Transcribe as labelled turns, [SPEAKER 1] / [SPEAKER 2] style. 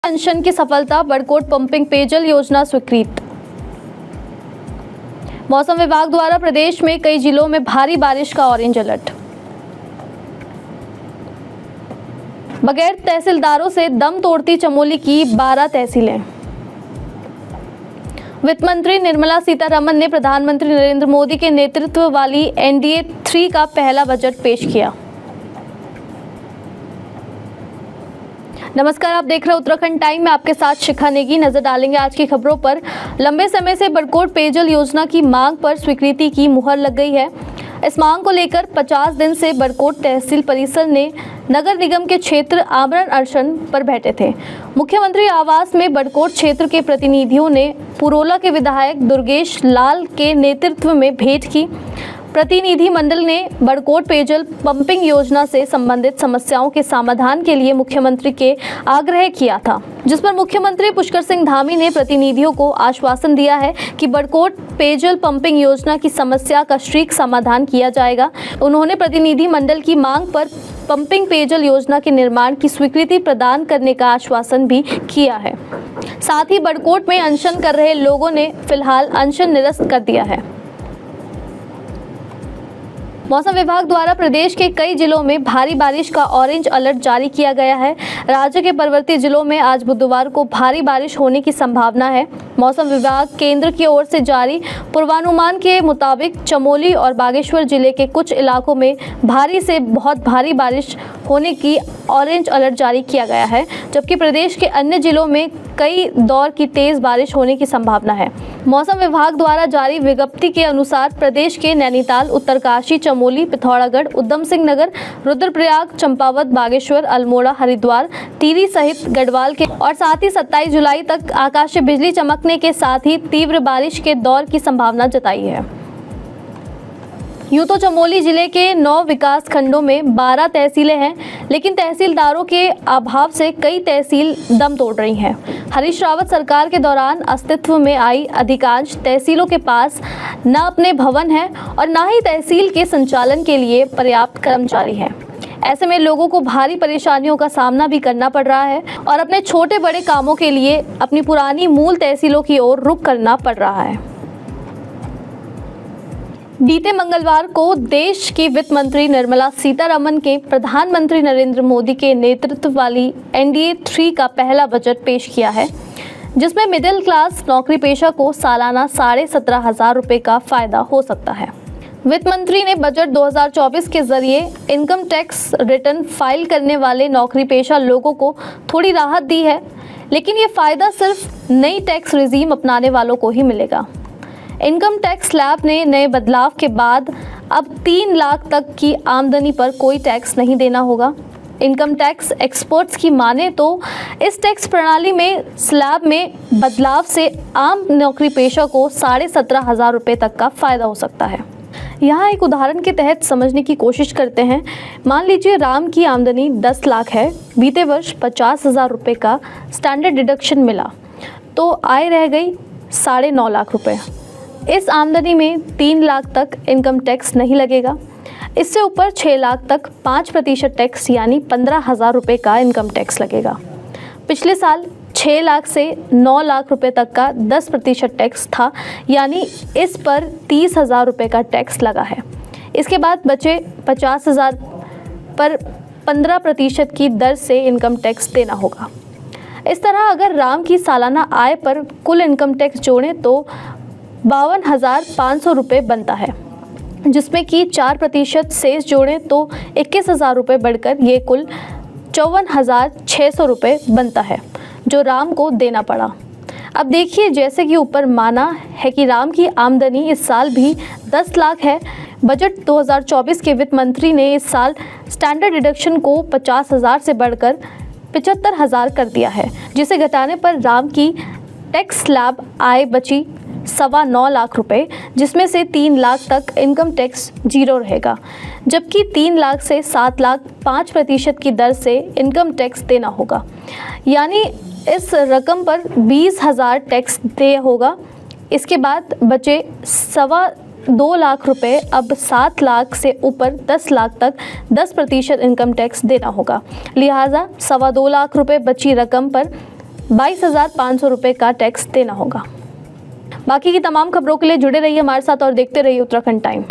[SPEAKER 1] अनशन की सफलता, बड़कोट पंपिंग पेयजल योजना स्वीकृत। मौसम विभाग द्वारा प्रदेश में कई जिलों में भारी बारिश का ऑरेंज अलर्ट। बगैर तहसीलदारों से दम तोड़ती चमोली की 12 तहसीलें। वित्त मंत्री निर्मला सीतारमण ने प्रधानमंत्री नरेंद्र मोदी के नेतृत्व वाली एनडीए 3 का पहला बजट पेश किया। नमस्कार, आप देख रहे हैं उत्तराखंड टाइम में, आपके साथ शिखा नेगी। नजर डालेंगे आज की खबरों पर। लंबे समय से बड़कोट पेयजल योजना की मांग पर स्वीकृति की मुहर लग गई है। इस मांग को लेकर 50 दिन से बड़कोट तहसील परिसर ने नगर निगम के क्षेत्र आमरण अनशन पर बैठे थे। मुख्यमंत्री आवास में बड़कोट क्षेत्र के प्रतिनिधियों ने पुरोला के विधायक दुर्गेश लाल के नेतृत्व में भेंट की। प्रतिनिधि मंडल ने बड़कोट पेयजल पंपिंग योजना से संबंधित समस्याओं के समाधान के लिए मुख्यमंत्री के आग्रह किया था, जिस पर मुख्यमंत्री पुष्कर सिंह धामी ने प्रतिनिधियों को आश्वासन दिया है कि बड़कोट पेयजल पंपिंग योजना की समस्या का शीघ्र समाधान किया जाएगा। उन्होंने प्रतिनिधि मंडल की मांग पर पंपिंग पेयजल योजना के निर्माण की स्वीकृति प्रदान करने का आश्वासन भी किया है। साथ ही बड़कोट में अनशन कर रहे लोगों ने फिलहाल अनशन निरस्त कर दिया है। मौसम विभाग द्वारा प्रदेश के कई जिलों में भारी बारिश का ऑरेंज अलर्ट जारी किया गया है। राज्य के पर्वतीय जिलों में आज बुधवार को भारी बारिश होने की संभावना है। मौसम विभाग केंद्र की ओर से जारी पूर्वानुमान के मुताबिक चमोली और बागेश्वर जिले के कुछ इलाकों में भारी से बहुत भारी बारिश होने की ऑरेंज अलर्ट जारी किया गया है, जबकि प्रदेश के अन्य जिलों में कई दौर की तेज बारिश होने की संभावना है। मौसम विभाग द्वारा जारी विज्ञप्ति के अनुसार प्रदेश के नैनीताल, उत्तरकाशी, चमोली, पिथौरागढ़, उधम सिंह नगर, रुद्रप्रयाग, चंपावत, बागेश्वर, अल्मोड़ा, हरिद्वार, टिहरी सहित गढ़वाल के और साथ ही 27 जुलाई तक आकाशीय बिजली चमकने के साथ ही तीव्र बारिश के दौर की संभावना जताई है। यूं तो चमोली जिले के 9 विकास खंडों में 12 तहसीलें हैं, लेकिन तहसीलदारों के अभाव से कई तहसील दम तोड़ रही हैं। हरीश रावत सरकार के दौरान अस्तित्व में आई अधिकांश तहसीलों के पास न अपने भवन हैं और न ही तहसील के संचालन के लिए पर्याप्त कर्मचारी हैं। ऐसे में लोगों को भारी परेशानियों का सामना भी करना पड़ रहा है और अपने छोटे बड़े कामों के लिए अपनी पुरानी मूल तहसीलों की ओर रुख करना पड़ रहा है। बीते मंगलवार को देश की वित्त मंत्री निर्मला सीतारमण के प्रधानमंत्री नरेंद्र मोदी के नेतृत्व वाली एनडीए 3 का पहला बजट पेश किया है, जिसमें मिडिल क्लास नौकरी पेशा को सालाना 17,500 रुपये का फायदा हो सकता है। वित्त मंत्री ने बजट 2024 के जरिए इनकम टैक्स रिटर्न फाइल करने वाले नौकरी पेशा लोगों को थोड़ी राहत दी है, लेकिन ये फायदा सिर्फ नई टैक्स रिजीम अपनाने वालों को ही मिलेगा। इनकम टैक्स स्लैब ने नए बदलाव के बाद अब 3 लाख तक की आमदनी पर कोई टैक्स नहीं देना होगा। इनकम टैक्स एक्सपर्ट्स की माने तो इस टैक्स प्रणाली में स्लैब में बदलाव से आम नौकरी पेशा को 17,500 रुपये तक का फ़ायदा हो सकता है। यहाँ एक उदाहरण के तहत समझने की कोशिश करते हैं। मान लीजिए राम की आमदनी 10 लाख है, बीते वर्ष 50,000 रुपये का स्टैंडर्ड डिडक्शन मिला तो आय रह गई 9.5 लाख रुपये। इस आमदनी में 3 लाख तक इनकम टैक्स नहीं लगेगा। इससे ऊपर 6 लाख तक 5% टैक्स यानी 15,000 रुपये का इनकम टैक्स लगेगा। पिछले साल 6 लाख से 9 लाख रुपये तक का 10% टैक्स था, यानी इस पर 30,000 रुपये का टैक्स लगा है। इसके बाद बचे 50,000 पर 15% की दर से इनकम टैक्स देना होगा। इस तरह अगर राम की सालाना आय पर कुल इनकम टैक्स जोड़ें तो 52,500 रुपये बनता है, जिसमें कि 4% शेष जोड़ें तो 21,000 रुपये बढ़कर ये कुल 54,600 रुपये बनता है, जो राम को देना पड़ा। अब देखिए, जैसे कि ऊपर माना है कि राम की आमदनी इस साल भी 10 लाख है। बजट 2024 के वित्त मंत्री ने इस साल स्टैंडर्ड डिडक्शन को 50,000 से बढ़कर 75,000 कर दिया है, जिसे घटाने पर राम की टैक्स स्लैब आय बची 9.25 लाख रुपए, जिसमें से 3 लाख तक इनकम टैक्स जीरो रहेगा, जबकि 3 लाख से 7 लाख 5% की दर से इनकम टैक्स देना होगा। यानी इस रकम पर 20,000 टैक्स दे होगा। इसके बाद बचे 2.25 लाख रुपए, अब 7 लाख से ऊपर 10 लाख तक 10% इनकम टैक्स देना होगा। लिहाजा 2.25 लाख रुपए बची रकम पर 22,500 रुपये का टैक्स देना होगा। बाकी की तमाम खबरों के लिए जुड़े रहिए हमारे साथ और देखते रहिए उत्तराखंड टाइम।